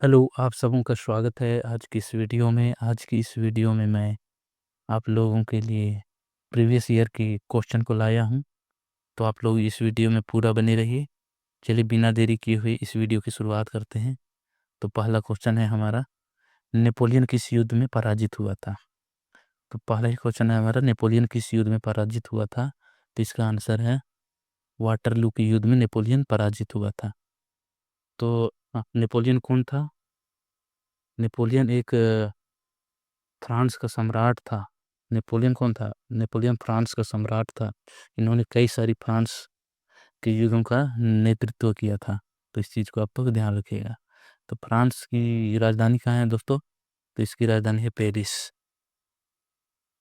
Hello, आप सबों का स्वागत है आज की इस वीडियो में। आज की इस वीडियो में मैं आप लोगों के लिए प्रीवियस ईयर के क्वेश्चन को लाया हूं, तो आप लोग इस वीडियो में पूरा बने रहिए। चलिए बिना देरी किए हुए इस वीडियो की शुरुआत करते हैं। तो पहला क्वेश्चन है हमारा, नेपोलियन किस युद्ध में पराजित हुआ था? तो पहला ही क्वेश्चन है हमारा, नेपोलियन किस युद्ध में पराजित हुआ था? तो इसका आंसर है वाटरलू के युद्ध में नेपोलियन पराजित हुआ था। तो नेपोलियन कौन था? नेपोलियन एक फ्रांस का सम्राट था। नेपोलियन कौन था? नेपोलियन फ्रांस का सम्राट था। इन्होंने कई सारी फ्रांस के युद्धों का नेतृत्व किया था। तो इस चीज़ को आप लोग ध्यान रखिएगा। तो फ्रांस की राजधानी कहाँ है दोस्तों? तो इसकी राजधानी है पेरिस।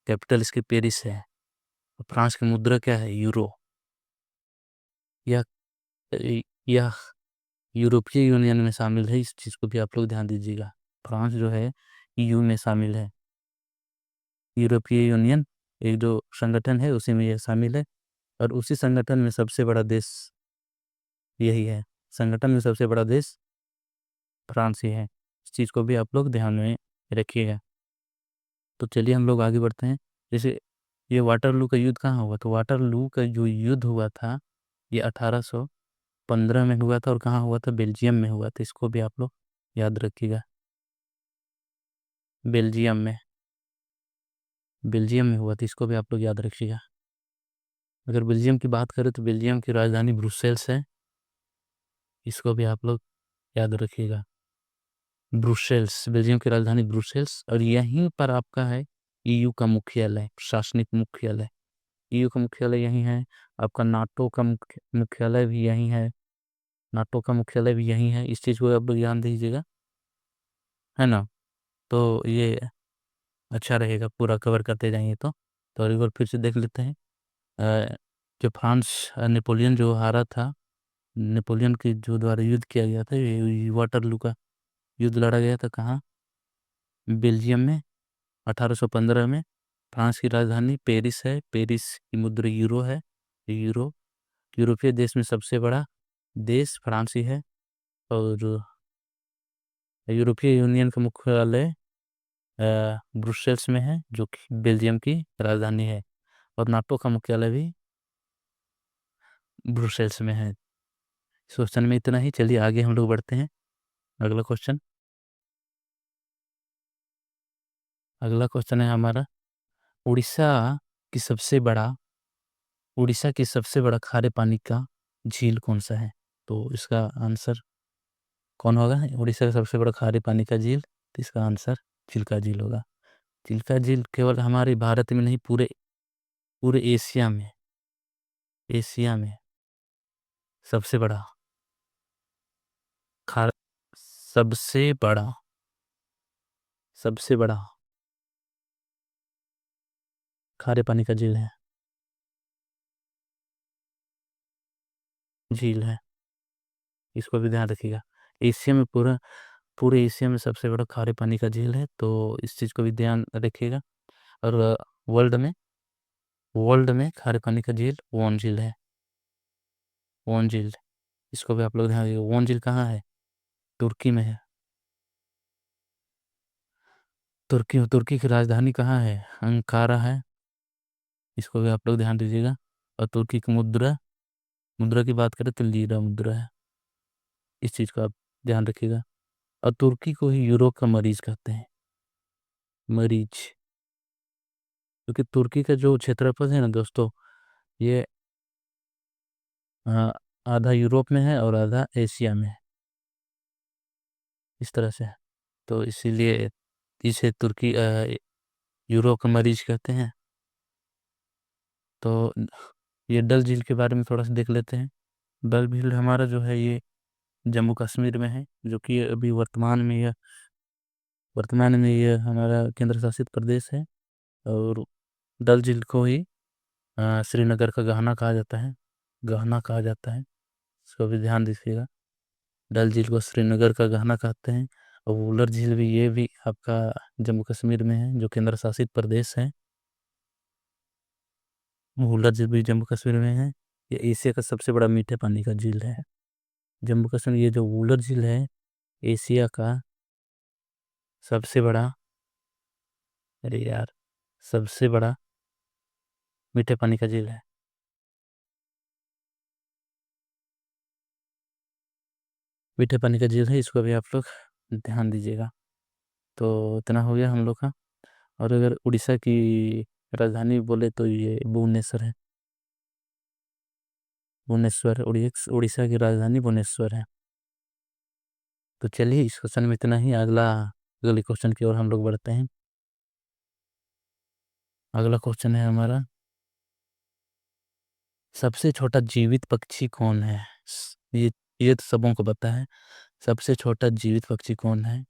कैपिटल इसकी पेरिस है। फ्रांस की मुद्रा क्या है? यूरो। यह यह यूरोपीय यूनियन में शामिल है। इस चीज़ को भी आप लोग ध्यान दीजिएगा। फ्रांस जो है ईयू में शामिल है। यूरोपीय यूनियन एक जो संगठन है उसी में यह शामिल है, और उसी संगठन में सबसे बड़ा देश यही है। संगठन में सबसे बड़ा देश फ्रांस ही है। इस चीज़ को भी आप लोग ध्यान में रखिएगा। तो चलिए हम लोग आगे बढ़ते हैं। जैसे ये वाटरलू का युद्ध कहाँ हुआ? तो वाटरलू का जो युद्ध हुआ था ये 1815 में हुआ था, और कहाँ हुआ था? बेल्जियम में हुआ था। इसको भी आप लोग याद रखिएगा। बेल्जियम में बेल्जियम में हुआ था। इसको भी आप लोग याद रखिएगा। अगर बेल्जियम की बात करें तो बेल्जियम की राजधानी ब्रुसेल्स है। इसको भी आप लोग याद रखिएगा। ब्रुसेल्स, बेल्जियम की राजधानी ब्रुसेल्स, और यहीं पर आपका है ईयू का मुख्यालय, प्रशासनिक मुख्यालय। ईयू का मुख्यालय यहीं है। आपका नाटो का मुख्यालय भी यहीं है। नाटो का मुख्यालय भी यहीं है। इस चीज़ को आप लोग ध्यान दीजिएगा, है ना? तो ये अच्छा रहेगा, पूरा कवर करते जाएंगे। तो एक बार फिर से देख लेते हैं। जो फ्रांस नेपोलियन जो हारा था, नेपोलियन के जो द्वारा युद्ध किया गया था, ये वाटरलू का युद्ध लड़ा गया था कहाँ? बेल्जियम में 1815 में। फ्रांस की राजधानी पेरिस है। पेरिस की मुद्रा यूरो है। यूरो यूरोपीय देश में सबसे बड़ा देश फ्रांस ही है। और यूरोपीय यूनियन का मुख्यालय ब्रुसेल्स में है, जो कि बेल्जियम की राजधानी है। और नाटो का मुख्यालय भी ब्रुसेल्स में है। इस क्वेश्चन में इतना ही। चलिए आगे हम लोग बढ़ते हैं। अगला क्वेश्चन अगला क्वेश्चन है हमारा, उड़ीसा की सबसे बड़ा उड़ीसा की सबसे बड़ा खारे पानी का झील कौन सा है? तो इसका आंसर कौन होगा? उड़ीसा का सबसे बड़ा खारे पानी का झील, तो इसका आंसर चिल्का झील होगा। चिल्का झील केवल हमारे भारत में नहीं, पूरे पूरे एशिया में सबसे बड़ा खार सबसे बड़ा सबसे बड़ा खारे पानी का झील है। इसको भी ध्यान रखिएगा। एशिया में पूरे एशिया में सबसे बड़ा खारे पानी का झील है, तो इस चीज़ को भी ध्यान रखिएगा। और वर्ल्ड में वर्ल्ड में खारे पानी का झील वोन झील है। वोन झील, इसको भी आप लोग ध्यान रखिएगा। वोन झील कहाँ है? तुर्की में है। तुर्की की राजधानी कहाँ है? अंकारा है। इसको भी आप लोग ध्यान दीजिएगा। और तुर्की की मुद्रा मुद्रा की बात करें तो लीरा मुद्रा है। इस चीज़ को आप ध्यान रखिएगा। और तुर्की को ही यूरोप का मरीज कहते हैं। मरीज, क्योंकि तुर्की का जो क्षेत्रफल है ना दोस्तों, ये आधा यूरोप में है और आधा एशिया में है, इस तरह से है। तो इसीलिए इसे तुर्की यूरोप का मरीज कहते हैं। तो ये डल झील के बारे में थोड़ा सा देख लेते हैं। डल झील हमारा जो है ये जम्मू कश्मीर में है, जो कि अभी वर्तमान में ये हमारा केंद्र शासित प्रदेश है। और डल झील को ही श्रीनगर का गहना कहा जाता है। इसको भी ध्यान दीजिएगा। डल झील को श्रीनगर का गहना कहते हैं। और वुलर झील भी, ये भी आपका जम्मू कश्मीर में है, जो केंद्र शासित प्रदेश है। वुलर झील भी जम्मू कश्मीर में है। ये एशिया का सबसे बड़ा मीठे पानी का झील है। जम्मू कश्मीर, ये जो वुलर झील है एशिया का सबसे बड़ा, अरे यार, सबसे बड़ा मीठे पानी का झील है। मीठे पानी का झील है, इसको भी आप लोग ध्यान दीजिएगा। तो इतना हो गया हम लोग का। और अगर उड़ीसा की राजधानी बोले तो ये भुवनेश्वर है। भुवनेश्वर, उड़ीसा की राजधानी भुवनेश्वर है। तो चलिए, इस क्वेश्चन में इतना ही। अगले क्वेश्चन की ओर हम लोग बढ़ते हैं। अगला क्वेश्चन है हमारा, सबसे छोटा जीवित पक्षी कौन है? ये तो सबों को पता है। सबसे छोटा जीवित पक्षी कौन है?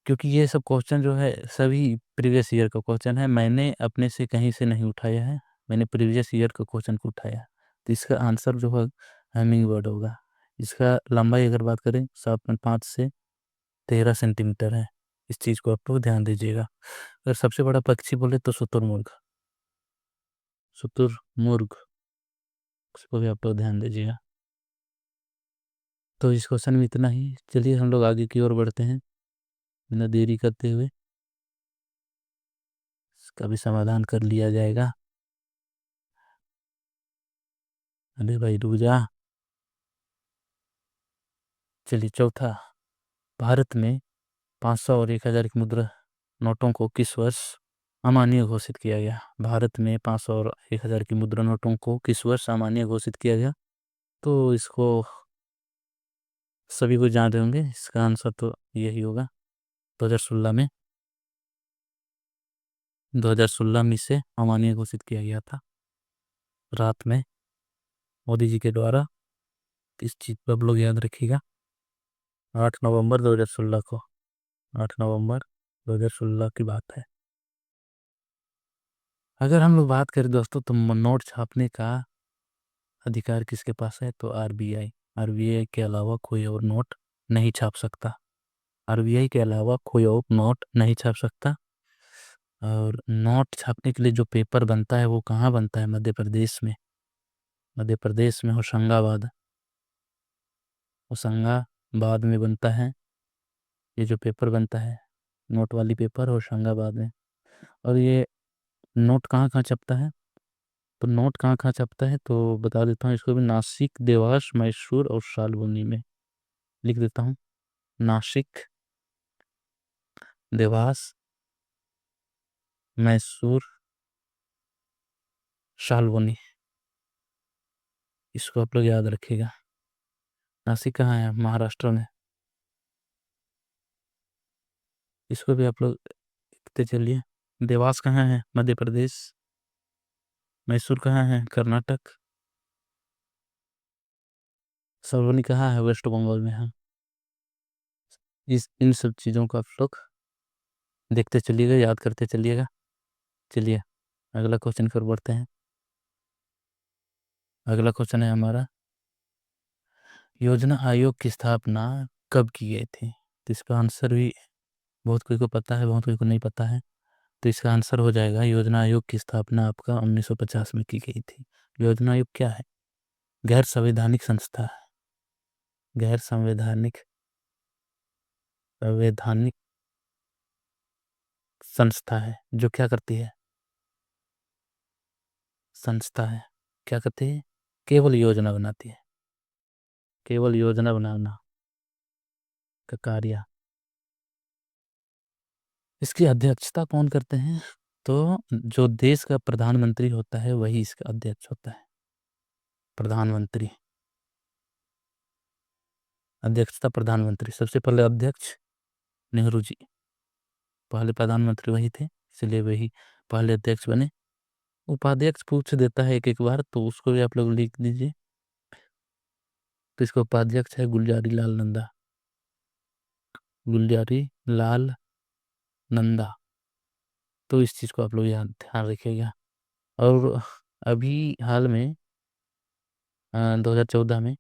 क्योंकि ये सब क्वेश्चन जो है सभी प्रीवियस ईयर का क्वेश्चन है, मैंने अपने से कहीं से नहीं उठाया है, मैंने प्रीवियस ईयर का क्वेश्चन को उठाया है। तो इसका आंसर जो है हमिंग बर्ड होगा। इसका लंबाई अगर बात करें 7.5 से 13 सेंटीमीटर है। इस चीज़ को आप लोग ध्यान दीजिएगा। अगर सबसे बड़ा पक्षी बोले तो शुतुरमुर्ग। शुतुरमुर्ग, इसको भी आप लोग ध्यान दीजिएगा। तो इस क्वेश्चन में इतना ही। चलिए हम लोग आगे की ओर बढ़ते हैं बिना देरी करते हुए। इसका भी समाधान कर लिया जाएगा। अरे भाई रुक जा। चलिए चौथा, भारत में 500 और 1000 की मुद्रा नोटों को किस वर्ष अमान्य घोषित किया गया? भारत में 500 और 1000 की मुद्रा नोटों को किस वर्ष अमान्य घोषित किया गया? तो इसको सभी को जानते होंगे, इसका आंसर तो यही होगा 2016 में। 2016 में इसे अमान्य घोषित किया गया था रात में, मोदी जी के द्वारा। इस चीज पर आप लोग याद रखिएगा। 8 नवंबर 2016 को, 8 नवंबर 2016 की बात है। अगर हम लोग बात करें दोस्तों, तो नोट छापने का अधिकार किसके पास है? तो आरबीआई। आरबीआई के अलावा कोई और नोट नहीं छाप सकता। आरबीआई के अलावा कोई और नोट नहीं छाप सकता। और नोट छापने के लिए जो पेपर बनता है वो कहाँ बनता है? मध्य प्रदेश में। मध्य प्रदेश में होशंगाबाद, होशंगाबाद में बनता है ये जो पेपर बनता है, नोट वाली पेपर होशंगाबाद में। और ये नोट कहाँ कहाँ छपता है? तो नोट कहाँ कहाँ छपता है तो बता देता हूँ इसको भी। नासिक, देवास, मैसूर और शालबनी में। लिख देता हूँ, नासिक, देवास, मैसूर, शालबनी। इसको आप लोग याद रखिएगा। नासिक कहाँ है? महाराष्ट्र में। इसको भी आप लोग लिखते चलिए। देवास कहाँ है? मध्य प्रदेश। मैसूर कहाँ है? कर्नाटक। शालबनी कहाँ है? वेस्ट बंगाल में है। इन सब चीज़ों को आप लोग देखते चलिएगा, याद करते चलिएगा। चलिए अगला क्वेश्चन की ओर बढ़ते हैं। अगला क्वेश्चन है हमारा, योजना आयोग की स्थापना कब की गई थी? तो इसका आंसर भी बहुत कोई को पता है, बहुत कोई को नहीं पता है। तो इसका आंसर हो जाएगा, योजना आयोग की स्थापना आपका 1950 में की गई थी। योजना आयोग क्या है? गैर संवैधानिक संस्था है। गैर संवैधानिक संस्था है जो क्या करती है? संस्था है, क्या करती है? केवल योजना बनाती है। केवल योजना बनाना का कार्य। इसकी अध्यक्षता कौन करते हैं? तो जो देश का प्रधानमंत्री होता है वही इसका अध्यक्ष होता है। प्रधानमंत्री, अध्यक्षता प्रधानमंत्री। सबसे पहले अध्यक्ष नेहरू जी, पहले प्रधानमंत्री वही थे, इसलिए वही पहले अध्यक्ष बने। उपाध्यक्ष पूछ देता है एक एक बार, तो उसको भी आप लोग लिख दीजिए। तो इसका उपाध्यक्ष है गुलजारी लाल नंदा। गुलजारी लाल नंदा। तो इस चीज़ को आप लोग यहाँ ध्यान रखिएगा। और अभी हाल में 2014 में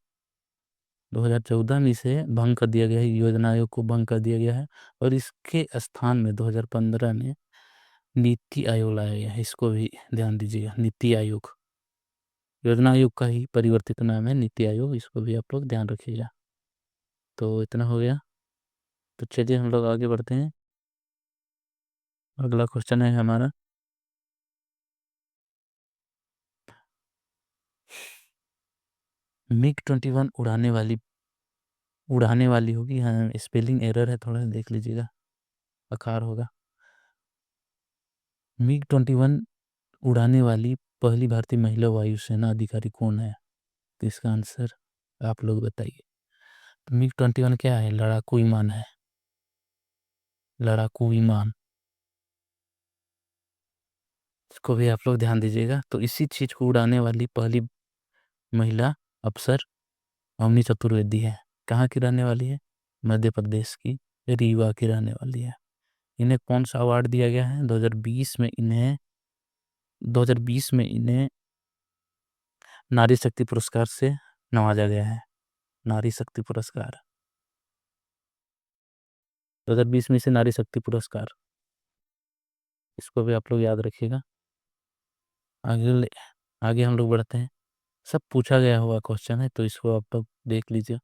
2014 में इसे भंग कर दिया गया है, योजना आयोग को भंग कर दिया गया है। और इसके स्थान में 2015 में नीति आयोग लाया गया है। इसको भी ध्यान दीजिएगा, नीति आयोग। योजना आयोग का ही परिवर्तित नाम है नीति आयोग, इसको भी आप लोग ध्यान रखिएगा। तो इतना हो गया। तो चलिए हम लोग आगे बढ़ते हैं। अगला क्वेश्चन है हमारा, MiG-21 उड़ाने वाली होगी, हाँ स्पेलिंग एरर है, थोड़ा देख लीजिएगा, अकार होगा। MiG-21 उड़ाने वाली पहली भारतीय महिला वायुसेना अधिकारी कौन है? तो इसका आंसर आप लोग बताइए। तो MiG-21 क्या है? लड़ाकू विमान है, लड़ाकू विमान। इसको भी आप लोग ध्यान दीजिएगा। तो इसी चीज को उड़ाने वाली पहली महिला अफसर अवनी चतुर्वेदी है। कहाँ की रहने वाली है? मध्य प्रदेश की रीवा की रहने वाली है। इन्हें कौन सा अवार्ड दिया गया है? 2020 में इन्हें नारी शक्ति पुरस्कार से नवाजा गया है। नारी शक्ति पुरस्कार 2020 में इसे नारी शक्ति पुरस्कार, इसको भी आप लोग याद रखिएगा। आगे आगे हम लोग बढ़ते हैं। सब पूछा गया हुआ क्वेश्चन है, तो इसको आप लोग देख लीजिए।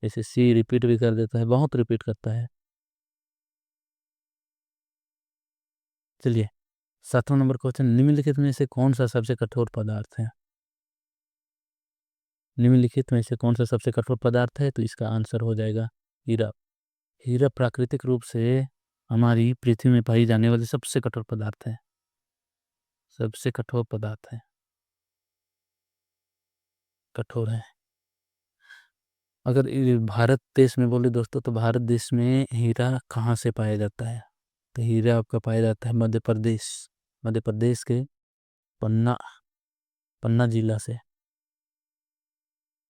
जैसे सी रिपीट भी कर देता है, बहुत रिपीट करता है। चलिए 7वां नंबर क्वेश्चन, निम्नलिखित में से कौन सा सबसे कठोर पदार्थ है? निम्नलिखित में से कौन सा सबसे कठोर पदार्थ है? तो इसका आंसर हो जाएगा हीरा। हीरा प्राकृतिक रूप से हमारी पृथ्वी में पाई जाने वाली सबसे कठोर पदार्थ है, सबसे कठोर पदार्थ है, कठोर है। अगर भारत देश में बोले दोस्तों, तो भारत देश में हीरा कहाँ से पाया जाता है? तो हीरा आपका पाया जाता है मध्य प्रदेश, मध्य प्रदेश के पन्ना पन्ना जिला से,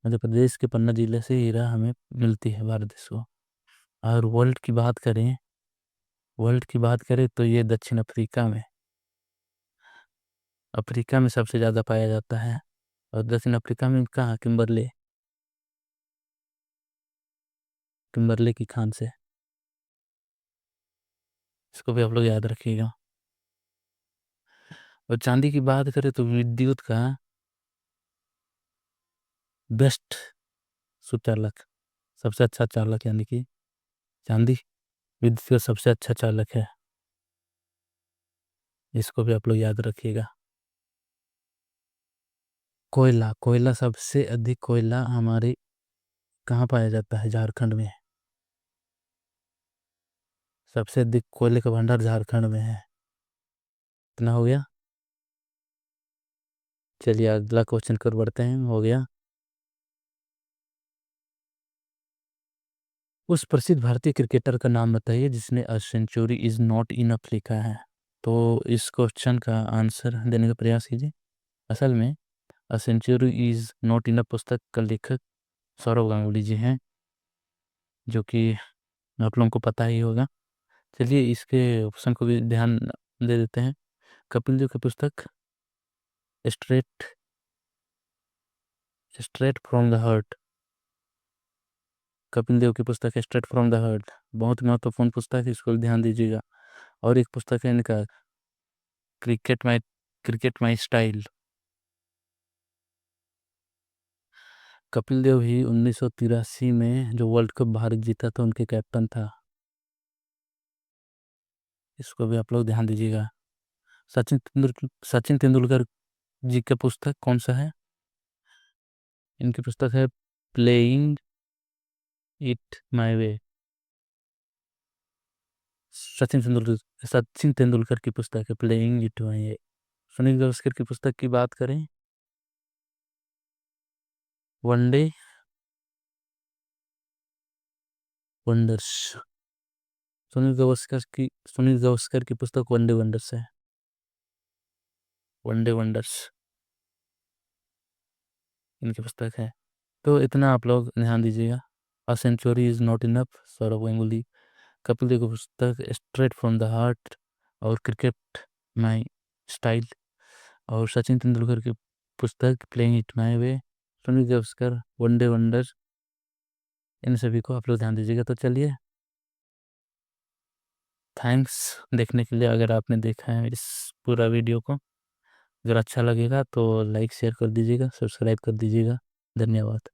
मध्य प्रदेश के पन्ना जिले से हीरा हमें मिलती है भारत देश को। और वर्ल्ड की बात करें तो ये दक्षिण अफ्रीका में सबसे ज़्यादा पाया जाता है। और दक्षिण अफ्रीका में कहाँ? किम्बरले की खान से। इसको भी आप लोग याद रखिएगा। और चांदी की बात करें तो विद्युत का बेस्ट सुचालक, सबसे अच्छा चालक यानी कि चांदी विद्युत का सबसे अच्छा चालक है। इसको भी आप लोग याद रखिएगा। कोयला सबसे अधिक कोयला हमारे कहाँ पाया जाता है? झारखंड में। सबसे अधिक कोयले का भंडार झारखंड में है। इतना हो गया। चलिए अगला क्वेश्चन कर बढ़ते हैं। हो गया, उस प्रसिद्ध भारतीय क्रिकेटर का नाम बताइए जिसने a century is not enough लिखा है। तो इस क्वेश्चन का आंसर देने का प्रयास कीजिए। असल में a century is not enough पुस्तक का लेखक सौरव गांगुली जी हैं, जो कि आप लोगों को पता ही होगा। चलिए इसके ऑप्शन को भी ध्यान दे देते हैं। कपिल देव की पुस्तक straight straight from the heart, Kapil Dev की पुस्तक है स्ट्रेट फ्रॉम द हार्ट, बहुत महत्वपूर्ण पुस्तक है, इसको ध्यान दीजिएगा। और एक पुस्तक है इनका cricket my style. Kapil Dev ही 1983 में जो वर्ल्ड कप भारत जीता था उनके कैप्टन था। इसको भी आप लोग ध्यान दीजिएगा। सचिन तेंदुलकर जी का पुस्तक कौन सा है? इनकी पुस्तक है प्लेइंग इट माय वे। सचिन तेंदुलकर की पुस्तक है playing it my way. Sunil Gavaskar की पुस्तक की बात करें, वनडे वंडर्स। सुनील गावस्कर की पुस्तक वनडे वंडर्स है, वनडे वंडर्स इनकी पुस्तक है। तो इतना आप लोग ध्यान दीजिएगा। A century is not enough Sourav Ganguly, Kapil Dev की पुस्तक स्ट्रेट फ्रॉम द हार्ट और क्रिकेट माई स्टाइल, और सचिन तेंदुलकर की पुस्तक playing it my way, Sunil Gavaskar one day wonder, इन सभी को आप लोग ध्यान दीजिएगा। तो चलिए, थैंक्स देखने के लिए। अगर आपने देखा है इस पूरा वीडियो को, अगर अच्छा लगेगा तो लाइक शेयर कर दीजिएगा, सब्सक्राइब कर दीजिएगा। धन्यवाद।